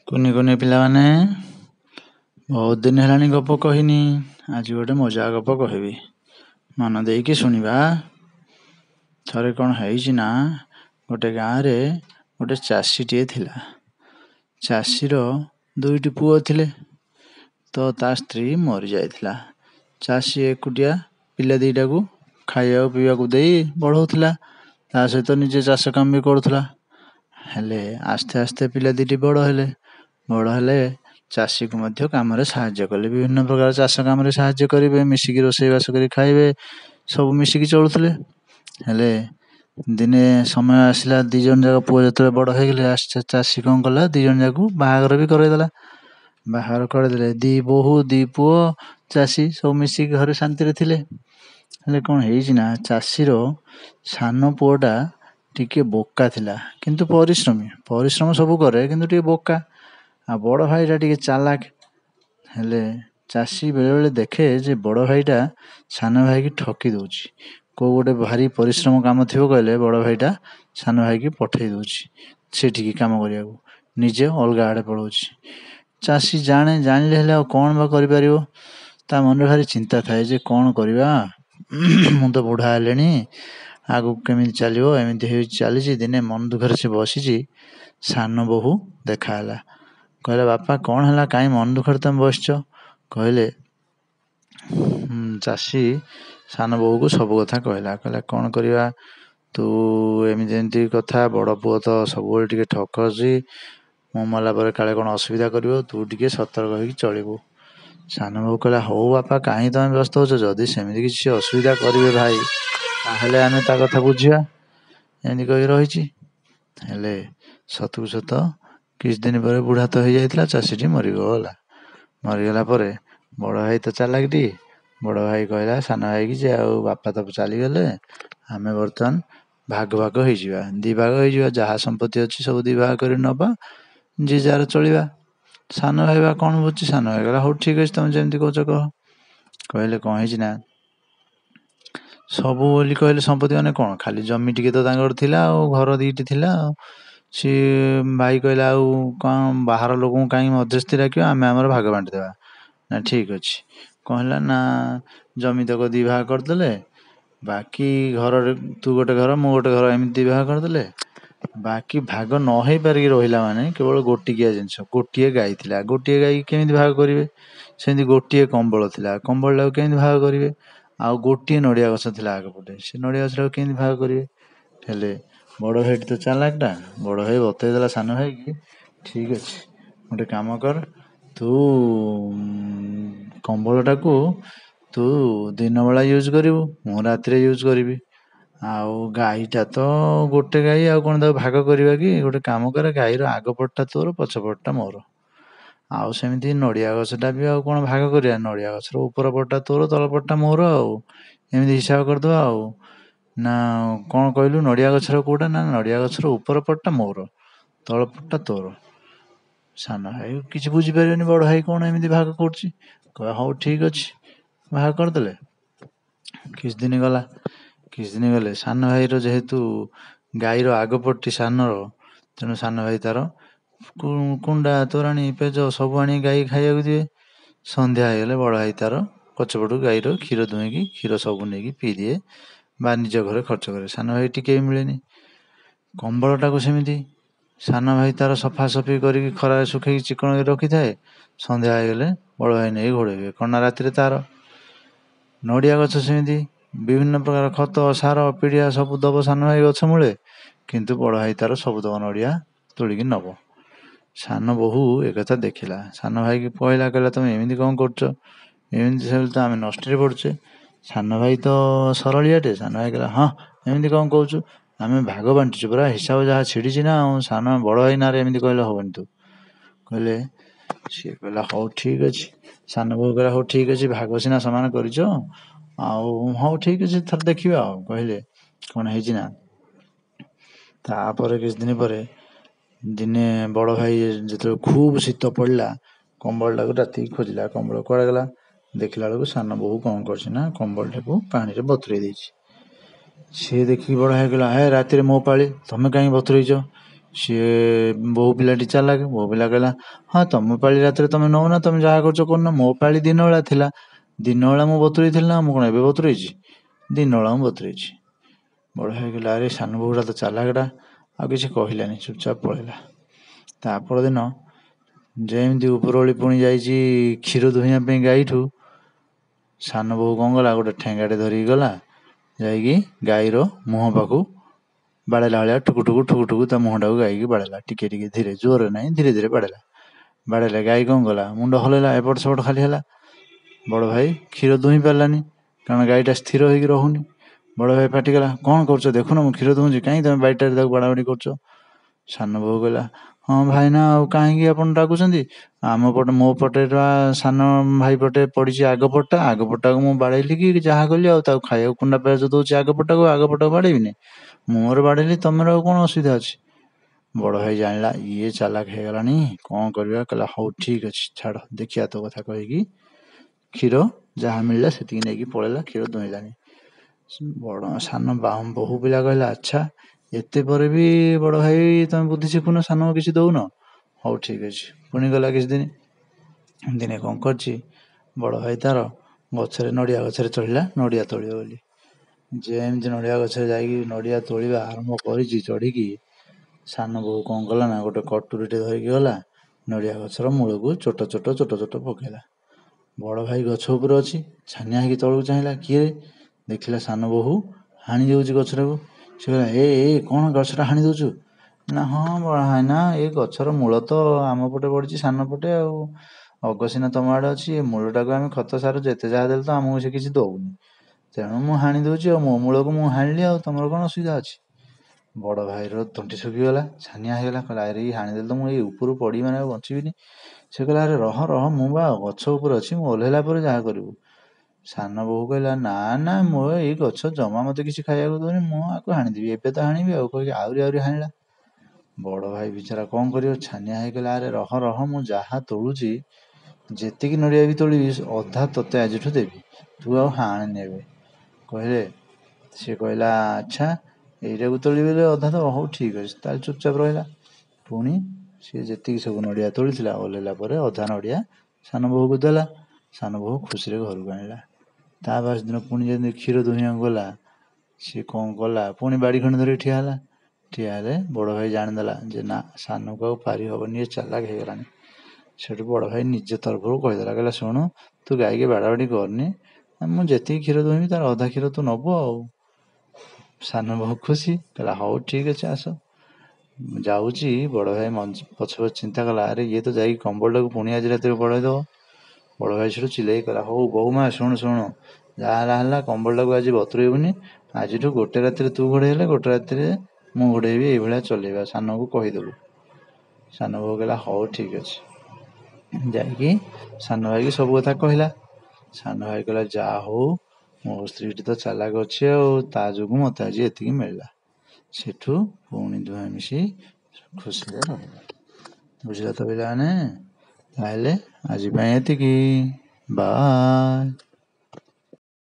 କୁନି କୁନି ପିଲାମାନେ, ବହୁତ ଦିନ ହେଲାଣି ଗପ କହିନି। ଆଜି ଗୋଟେ ମଜା ଗପ କହିବି, ମନ ଦେଇକି ଶୁଣିବା। ଥରେ କ'ଣ ହେଇଛି ନା, ଗୋଟେ ଗାଁରେ ଗୋଟେ ଚାଷୀଟିଏ ଥିଲା। ଚାଷୀର ଦୁଇଟି ପୁଅ ଥିଲେ, ତ ତା ସ୍ତ୍ରୀ ମରିଯାଇଥିଲା। ଚାଷୀ ଏକୁଟିଆ ପିଲା ଦୁଇଟାକୁ ଖାଇବାକୁ ପିଇବାକୁ ଦେଇ ବଢ଼ଉଥିଲା, ତା ସହିତ ନିଜେ ଚାଷ କାମ ବି କରୁଥିଲା। ହେଲେ ଆସ୍ତେ ଆସ୍ତେ ପିଲା ଦୁଇଟି ବଡ଼ ହେଲେ ଚାଷୀକୁ ମଧ୍ୟ କାମରେ ସାହାଯ୍ୟ କଲେ। ବିଭିନ୍ନ ପ୍ରକାର ଚାଷ କାମରେ ସାହାଯ୍ୟ କରିବେ, ମିଶିକି ରୋଷେଇବାସ କରି ଖାଇବେ, ସବୁ ମିଶିକି ଚଳୁଥିଲେ। ହେଲେ ଦିନେ ସମୟ ଆସିଲା, 2 ଜଣ ଯାକ ପୁଅ ଯେତେବେଳେ ବଡ଼ ହେଇଗଲେ, ଚାଷୀ କ'ଣ କଲା, 2 ଜଣ ଯାକୁ ବାହାଘର ବି କରେଇଦେଲା। ବାହାଘର କରିଦେଲେ, 2 ବୋହୂ 2 ପୁଅ ଚାଷୀ ସବୁ ମିଶିକି ଘରେ ଶାନ୍ତିରେ ଥିଲେ। ହେଲେ କ'ଣ ହେଇଛି ନା, ଚାଷୀର ସାନ ପୁଅଟା ଟିକେ ବୋକା ଥିଲା, କିନ୍ତୁ ପରିଶ୍ରମ ସବୁ କରେ, କିନ୍ତୁ ଟିକେ ବୋକା। ଆଉ ବଡ଼ ଭାଇଟା ଟିକେ ଚାଲାକ। ହେଲେ ଚାଷୀ ବେଳେବେଳେ ଦେଖେ ଯେ ବଡ଼ ଭାଇଟା ସାନ ଭାଇକି ଠକି ଦେଉଛି। କେଉଁ ଗୋଟେ ଭାରି ପରିଶ୍ରମ କାମ ଥିବ କହିଲେ, ବଡ଼ ଭାଇଟା ସାନ ଭାଇକି ପଠେଇ ଦେଉଛି ସେଠିକି କାମ କରିବାକୁ, ନିଜେ ଅଲଗା ଆଡ଼େ ପଳାଉଛି। ଚାଷୀ ଜାଣିଲେ ହେଲେ ଆଉ କ'ଣ ବା କରିପାରିବ। ତା ମନରେ ଭାରି ଚିନ୍ତା ଥାଏ ଯେ କ'ଣ କରିବା, ମୁଁ ତ ବୁଢ଼ା ହେଲିଣି, ଆଗକୁ କେମିତି ଚାଲିବ। ଏମିତି ହେଇ ଚାଲିଛି। ଦିନେ ମନ ଦୁଃଖରେ ସେ ବସିଛି, ସାନ ବୋହୂ ଦେଖା ହେଲା। କହିଲା, ବାପା କ'ଣ ହେଲା, କାହିଁ ମନ ଦୁଃଖରେ ତମେ ବସିଛ? କହିଲେ, ଚାଷୀ ସାନ ବୋହୂକୁ ସବୁ କଥା କହିଲା। କ'ଣ କରିବା, ତୁ ଏମିତି କଥା, ବଡ଼ ପୁଅ ତ ସବୁବେଳେ ଟିକେ ଠକୁଛି, ମୁଁ ମଲା ପରେ କାଳେ କ'ଣ ଅସୁବିଧା କରିବ, ତୁ ଟିକେ ସତର୍କ ହେଇକି ଚଳିବୁ। ସାନ ବୋହୂ କହିଲା, ହଉ ବାପା, କାହିଁ ତମେ ବ୍ୟସ୍ତ ହେଉଛ, ଯଦି ସେମିତି କିଛି ଅସୁବିଧା କରିବେ ଭାଇ, ତାହେଲେ ଆମେ ତା କଥା ବୁଝିବା। ଏମିତି କହି ରହିଛି। ହେଲେ ସତକୁ ସତ କିଛି ଦିନ ପରେ ବୁଢ଼ା ତ ହେଇଯାଇଥିଲା, ଚାଷୀଟି ମରିଗଲା ପରେ ବଡ଼ ଭାଇ ତ ଚାଲାକଟି। ବଡ଼ ଭାଇ କହିଲା ସାନ ଭାଇକି ଯେ, ଆଉ ବାପା ତ ଚାଲିଗଲେ, ଆମେ ବର୍ତ୍ତମାନ ଭାଗ ହେଇଯିବା, 2 ଭାଗ ହେଇଯିବା, ଯାହା ସମ୍ପତ୍ତି ଅଛି ସବୁ 2 ଭାଗ କରି ନେବା, ଯିଏ ଯାହାର ଚଳିବା। ସାନ ଭାଇ ବା କ'ଣ ବୁଝୁଛି। ସାନ ଭାଇ କହିଲା, ହଉ ଠିକ୍ ଅଛି, ତମେ ଯେମିତି କହୁଛ କହ। କହିଲେ କ'ଣ ହେଇଛି ନା, ସବୁ ବୋଲି କହିଲେ ସମ୍ପତ୍ତି ମାନେ କ'ଣ, ଖାଲି ଜମି ଟିକେ ତ ତାଙ୍କର ଥିଲା, ଆଉ ଘର 2ଟି ଥିଲା। ଆଉ ସିଏ ଭାଇ କହିଲା, ଆଉ କ'ଣ ବାହାର ଲୋକଙ୍କୁ କାହିଁକି ମଧ୍ୟସ୍ଥି ଡାକିବା, ଆମେ ଆମର ଭାଗ ବାଣ୍ଟିଦେବା। ନା ଠିକ୍ ଅଛି। କ'ଣ ହେଲା ନା, ଜମି ତକ 2 ଭାଗ କରିଦେଲେ, ବାକି ଘରରେ ତୁ ଗୋଟେ ଘର ମୁଁ ଗୋଟେ ଘର, ଏମିତି 2 ଭାଗ କରିଦେଲେ। ବାକି ଭାଗ ନ ହେଇପାରିକି ରହିଲା ମାନେ କେବଳ ଗୋଟିକିଆ ଜିନିଷ, ଗୋଟିଏ ଗାଈ ଥିଲା। ଗୋଟିଏ ଗାଈ କେମିତି ଭାଗ କରିବେ? ସେମିତି ଗୋଟିଏ କମ୍ବଳ ଥିଲା, କମ୍ବଳଟାକୁ କେମିତି ଭାଗ କରିବେ? ଆଉ ଗୋଟିଏ ନଡ଼ିଆ ଗଛ ଥିଲା ଆଗପଟେ, ସେ ନଡ଼ିଆ ଗଛଟାକୁ କେମିତି ଭାଗ କରିବେ? ହେଲେ ବଡ଼ ଭାଇଟି ତ ଚାଲାକଟା, ବଡ଼ ଭାଇ ବତେଇ ଦେଲା ସାନ ଭାଇକି, ଠିକ୍ ଅଛି, ଗୋଟେ କାମ କର, ତୁ କମ୍ବଳଟାକୁ ତୁ ଦିନବେଳା ୟୁଜ୍ କରିବୁ, ମୁଁ ରାତିରେ ୟୁଜ୍ କରିବି। ଆଉ ଗାଈଟା ତ ଗୋଟେ ଗାଈ, ଆଉ କ'ଣ ତାକୁ ଭାଗ କରିବା କି? ଗୋଟେ କାମ କର, ଗାଈର ଆଗ ପଟଟା ତୋର, ପଛ ପଟଟା ମୋର। ଆଉ ସେମିତି ନଡ଼ିଆ ଗଛଟା ବି ଆଉ କ'ଣ ଭାଗ କରିବା, ନଡ଼ିଆ ଗଛର ଉପର ପଟଟା ତୋର, ତଳ ପଟଟା ମୋର, ଆଉ ଏମିତି ହିସାବ କରିଦେବା। ଆଉ ନା କ'ଣ କହିଲୁ, ନଡ଼ିଆ ଗଛର କେଉଁଟା? ନା ନଡ଼ିଆ ଗଛର ଉପର ପଟଟା ମୋର, ତଳ ପଟଟା ତୋର। ସାନ ଭାଇ କିଛି ବୁଝିପାରିବନି, ବଡ଼ ଭାଇ କ'ଣ ଏମିତି ଭାଗ କରୁଛି। କହିବା, ହଉ ଠିକ୍ ଅଛି, ଭାଗ କରିଦେଲେ। କିଛି ଦିନ ଗଲେ ସାନ ଭାଇର ଯେହେତୁ ଗାଈର ଆଗପଟଟି ସାନର, ତେଣୁ ସାନ ଭାଇ ତାର କୁଣ୍ଡା ତୋରାଣି ପେଜ ସବୁ ଆଣି ଗାଈ ଖାଇବାକୁ ଦିଏ। ସନ୍ଧ୍ୟା ହେଇଗଲେ ବଡ଼ ଭାଇ ତାର ପଛପଟୁ ଗାଈର କ୍ଷୀର ଦୁହିଁକି କ୍ଷୀର ସବୁ ନେଇକି ପିଇଦିଏ, ବା ନିଜ ଘରେ ଖର୍ଚ୍ଚ କରେ। ସାନ ଭାଇ ଟିକେ ବି ମିଳେନି। କମ୍ବଳଟାକୁ ସେମିତି ସାନ ଭାଇ ତାର ସଫାସଫି କରିକି ଖରାରେ ଶୁଖେଇକି ଚିକଣ କରି ରଖିଥାଏ। ସନ୍ଧ୍ୟା ହେଇଗଲେ ବଡ଼ ଭାଇ ନେଇ ଘୋଡ଼େଇବେ, କ'ଣ ନା ରାତିରେ ତାର। ନଡ଼ିଆ ଗଛ ସେମିତି ବିଭିନ୍ନ ପ୍ରକାର ଖତ, ସାର, ପିଡ଼ିଆ ସବୁ ଦବ ସାନ ଭାଇ ଗଛ ମୂଳେ, କିନ୍ତୁ ବଡ଼ ଭାଇ ତାର ସବୁ ତକ ନଡ଼ିଆ ତୋଳିକି ନେବ। ସାନ ବୋହୂ ଏକଥା ଦେଖିଲା, ସାନ ଭାଇକି କହିଲା, ତମେ ଏମିତି କ'ଣ କରୁଛ? ଏମିତି ହେଲେ ତ ଆମେ ନଷ୍ଟରେ ପଡ଼ୁଛେ। ସାନ ଭାଇ ତ ସରଳିଆଟେ। ସାନ ଭାଇ କହିଲା, ହଁ, ଏମିତି କ'ଣ କହୁଛୁ, ଆମେ ଭାଗ ବାଣ୍ଟିଛୁ ପରା, ହିସାବ ଯାହା ଛିଡ଼ିଛି ନା। ଆଉ ବଡ଼ ଭାଇ ନାଁରେ ଏମିତି କହିଲେ ହେବନି। ତୁ କହିଲେ, ସିଏ କହିଲା, ହଉ ଠିକ୍ ଅଛି। ସାନ ବୋହୂ କହିଲା, ହଉ ଠିକ୍ ଅଛି, ଭାଗ ସିନା ସମାନ କରିଛ, ଆଉ ହଉ ଠିକ୍ ଅଛି, ଥରେ ଦେଖିବା। ଆଉ କହିଲେ, କ'ଣ ହେଇଛି ନା, ତାପରେ କିଛି ଦିନ ପରେ ଦିନେ ବଡ଼ ଭାଇ ଯେତେବେଳେ ଖୁବ୍ ଶୀତ ପଡ଼ିଲା, କମ୍ବଳଟାକୁ ରାତିକି ଖୋଜିଲା, କମ୍ବଳ କୁଆଡ଼େ ଗଲା। ଦେଖିଲା ବେଳକୁ ସାନ ବୋହୂ କ'ଣ କରିଛି ନା, କମ୍ବଳଟାକୁ ପାଣିରେ ବତୁରେଇ ଦେଇଛି। ସିଏ ଦେଖିକି ବଡ଼ ଭାଇ କହିଲା, ହେ, ରାତିରେ ମୋ ପାଳି, ତମେ କାହିଁକି ବତୁରେଇଛ? ସିଏ ବୋହୂ ପିଲାଟି ଚାଲାକ। ବୋହୂ ପିଲା କହିଲା, ହଁ ତମ ପାଳି ରାତିରେ ତମେ ନଉନା, ତମେ ଯାହା କରୁଛ କରୁନ, ମୋ ପାଳି ଦିନ ବେଳା ଥିଲା, ଦିନ ବେଳା ମୁଁ ବତୁରେଇଥିଲି ନା, ମୁଁ କଣ ଏବେ ବତୁରେଇଛି? ଦିନ ବେଳା ମୁଁ ବତୁରେଇଛି। ବଡ଼ ଭାଇ କହିଲା, ଆରେ ସାନ ବୋହୂଟା ତ ଚାଲାକଟା, ଆଉ କିଛି କହିଲାନି, ଚୁପଚାପ ପଳେଇଲା। ତା ପରଦିନ ଯେମିତି ଉପରଓଳି ପୁଣି ଯାଇଛି କ୍ଷୀର ଦୁହିଁବା ପାଇଁ ଗାଈଠୁ, ସାନ ବୋହୂ କଣ କଲା, ଗୋଟେ ଠେଙ୍ଗାଟେ ଧରିକି ଗଲା, ଯାଇକି ଗାଈର ମୁହଁ ପାଖକୁ ବାଡ଼େଇଲା ଭଳିଆ ଠୁକୁ ଠୁକୁ ଠୁକୁ ଠୁକୁ ତା ମୁହଁଟାକୁ ଗାଈକି ବାଡ଼େଇଲା, ଟିକେ ଟିକେ ଧୀରେ, ଜୋରରେ ନାହିଁ, ଧୀରେ ଧୀରେ ବାଡ଼େଇଲା। ବାଡ଼େଇଲା, ଗାଈ କଣ କଲା, ମୁଣ୍ଡ ହଲେଇଲା, ଏପଟ ସେପଟ ଖାଲି ହେଲା। ବଡ଼ ଭାଇ କ୍ଷୀର ଦୁହିଁ ପାରିଲାନି, କାରଣ ଗାଈଟା ସ୍ଥିର ହେଇକି ରହୁନି। ବଡ଼ ଭାଇ ପାଟିକଲା, କଣ କରୁଛ ଦେଖୁନ ମୁଁ କ୍ଷୀର ଦୁହୁଁଛି, କାହିଁକି ତମେ ବାଡ଼ିଟାରେ ତାକୁ ବାଡ଼ାବାଡ଼ି କରୁଛ? ସାନ ବୋହୂ କହିଲା, ହଁ ଭାଇନା, ଆଉ କାହିଁକି ଆପଣ ଡାକୁଛନ୍ତି? ଆମ ପଟେ, ମୋ ପଟେ ସାନ ଭାଇ ପଟେ ପଡ଼ିଛି ଆଗ ପଟଟା, ଆଗ ପଟଟାକୁ ମୁଁ ବାଡ଼େଇଲି କି ଯାହା କଲି, ଆଉ ତାକୁ ଖାଇବାକୁ କୁଣ୍ଡା ପିଆଜ ଦଉଛି ଆଗ ପଟଟାକୁ ବାଡ଼େଇବିନି? ମୋର ବାଡ଼େଇଲି, ତମର ଆଉ କଣ ଅସୁବିଧା ଅଛି? ବଡ଼ ଭାଇ ଜାଣିଲା ଇଏ ଚାଲାକ ହେଇଗଲାଣି, କଣ କରିବା? କହିଲା, ହଉ ଠିକ ଅଛି, ଛାଡ଼, ଦେଖିବା ତୋ କଥା କହିକି କ୍ଷୀର ଯାହା ମିଳିଲା ସେତିକି ନେଇକି ପଳେଇଲା, କ୍ଷୀର ଦୁହିଁଲାନି। ବଡ଼ ସାନ ବୋହୂ ପିଲା କହିଲା, ଆଚ୍ଛା, ଏତେ ପରେ ବି ବଡ଼ ଭାଇ ତମେ ବୁଦ୍ଧି ଶିଖୁନ, ସାନକୁ କିଛି ଦଉନ? ହଉ ଠିକ ଅଛି। ପୁଣି ଗଲା କିଛି ଦିନ, ଦିନେ କଣ କରିଛି, ବଡ଼ ଭାଇ ତାର ଗଛରେ, ନଡ଼ିଆ ଗଛରେ ଚଢ଼ିଲା ନଡ଼ିଆ ତୋଳିବ ବୋଲି। ଯେମିତି ନଡ଼ିଆ ଗଛରେ ଯାଇକି ନଡ଼ିଆ ତୋଳିବା ଆରମ୍ଭ କରିଛି ଚଢ଼ିକି, ସାନ ବୋହୂ କଣ କଲା ନା, ଗୋଟେ କଟୁରୀଟେ ଧରିକି ଗଲା, ନଡ଼ିଆ ଗଛର ମୂଳକୁ ଛୋଟ ଛୋଟ ପକେଇଲା। ବଡ଼ ଭାଇ ଗଛ ଉପରେ ଅଛି, ଛାନିଆ ହେଇକି ତଳକୁ ଚାହିଁଲା, କିଏ? ଦେଖିଲା ସାନ ବୋହୂ ହାଣି ଦେଉଛି ଗଛଟାକୁ। ସେ କହିଲା, କଣ ଗଛଟା ହାଣି ଦେଉଛୁ? ନା, ହଁ ବଡ଼ ଭାଇନା, ଏଇ ଗଛର ମୂଳ ତ ଆମ ପଟେ ପଡ଼ିଛି, ସାନ ପଟେ, ଆଉ ଅଗ ସିନା ତମ ଆଡ଼େ ଅଛି, ଏ ମୂଳଟାକୁ ଆମେ ଖତ ସାର ଯେତେ ଯାହା ଦେଲେ ତ ଆମକୁ ସେ କିଛି ଦଉନି, ତେଣୁ ମୁଁ ହାଣି ଦେଉଛି, ଆଉ ମୋ ମୂଳକୁ ମୁଁ ହାଣିଲି, ଆଉ ତମର କଣ ଅସୁବିଧା ଅଛି? ବଡ଼ ଭାଇର ତଣ୍ଟି ଶୁଖିଗଲା, ଛାନିଆ ହେଇଗଲା, କହିଲା, ଆରେ ଏଇ ହାଣିଦେଲେ ତ ମୁଁ ଏଇ ଉପରୁ ପଡ଼ିବି, ମାନେ ଆଉ ବଞ୍ଚିବିନି। ସେ କହିଲା, ଆରେ ରହ, ମୁଁ ବା ଗଛ ଉପରେ ଅଛି, ମୁଁ ଓହ୍ଲେଇଲା ପରେ ଯାହା କରିବୁ। ସାନ ବୋହୂ କହିଲା, ନା ନା, ମୋ ଏଇ ଗଛ ଜମା ମତେ କିଛି ଖାଇବାକୁ ଦଉନି, ମୁଁ ଆକୁ ହାଣିଦେବି, ଏବେ ତ ହାଣିବି, ଆଉ କହିକି ଆହୁରି ହାଣିଲା। ବଡ଼ ଭାଇ ବିଚାରା କଣ କରିବ, ଛାନିଆ ହେଇଗଲା, ଆରେ ରହ, ମୁଁ ଯାହା ତୋଳୁଛି, ଯେତିକି ନଡ଼ିଆ ବି ତୋଳିବି, ଅଧା ତୋତେ ଆଜିଠୁ ଦେବି, ତୁ ଆଉ ହାଣେନି ଏବେ, କହିଲେ। ସେ କହିଲା, ଆଚ୍ଛା, ଏଇଟାକୁ ତୋଳିବି ବୋଲେ ଅଧା ତ, ହଉ ଠିକ ଅଛି, ତାହେଲେ ଚୁପଚାପ ରହିଲା। ପୁଣି ସିଏ ଯେତିକି ସବୁ ନଡ଼ିଆ ତୋଳିଥିଲା, ଓହ୍ଲେଇଲା ପରେ ଅଧା ନଡ଼ିଆ ସାନ ବୋହୂକୁ ଦେଲା। ସାନ ବୋହୂ ଖୁସିରେ ଘରକୁ ଆଣିଲା। ତା ବାସ ଦିନ ପୁଣି ଯେମିତି କ୍ଷୀର ଦୁହିଁବାକୁ ଗଲା, ସିଏ କଣ କଲା, ପୁଣି ବାଡ଼ି ଖଣ୍ଡେ ଧରିକି ଠିଆ ହେଲା। ଠିଆ ହେଲେ ବଡ଼ ଭାଇ ଜାଣିଦେଲା ଯେ ନା, ସାନକୁ ଆଉ ପାରି ହବନି, ଏ ଚାଲାକ ହେଇଗଲାଣି। ସେଠୁ ବଡ଼ ଭାଇ ନିଜ ତରଫରୁ କହିଦେଲା, କହିଲା, ଶୁଣୁ, ତୁ ଗାଈକି ବାଡ଼ାବାଡ଼ି କରନି, ମୁଁ ଯେତିକି କ୍ଷୀର ଦୁହିଁବି ତାର ଅଧା କ୍ଷୀର ତୁ ନବୁ ଆଉ। ସାନ ବୋହୂ ଖୁସି, କହିଲା, ହଉ ଠିକ ଅଛି, ଆସ। ଯାଉଛି, ବଡ଼ ଭାଇ ପଛେ ଚିନ୍ତା କଲା, ଆରେ ଇଏ ତ ଯାଇକି କମ୍ବଳଟାକୁ ପୁଣି ଆଜି ରାତିରେ ପଳେଇଦବ। ବଡ଼ ଭାଇ ସେଠୁ ଚିଲେଇ କହିଲା, ହଉ ବୋହୂ ମା, ଶୁଣୁ, ଯାହା ହେଲା କମ୍ବଳଟାକୁ ଆଜି ବତୁରେଇବୁନି, ଆଜିଠୁ ଗୋଟେ ରାତିରେ ତୁ ଘୋଡ଼େଇ ହେଲେ ଗୋଟେ ରାତିରେ ମୁଁ ଘୋଡ଼େଇବି, ଏଇଭଳିଆ ଚଲେଇବା, ସାନକୁ କହିଦେବୁ। ସାନ ବୋହୂ କହିଲା, ହଉ ଠିକ ଅଛି। ଯାଇକି ସାନ ଭାଇକି ସବୁ କଥା କହିଲା। ସାନ ଭାଇ କହିଲା, ଯାହା ହଉ, ମୋ ସ୍ତ୍ରୀଟି ତ ଚାଲାକ ଅଛି, ଆଉ ତା ଯୋଗୁଁ ମତେ ଆଜି ଏତିକି ମିଳିଲା। ସେଠୁ ପୁଣି ଦୁହେଁ ମିଶି ଖୁସିରେ ରହିଲେ। ବୁଝିଲ ତ ପିଲାମାନେ? ତାହେଲେ ଆଜି ପାଇଁ ଏତିକି, ବାଏ।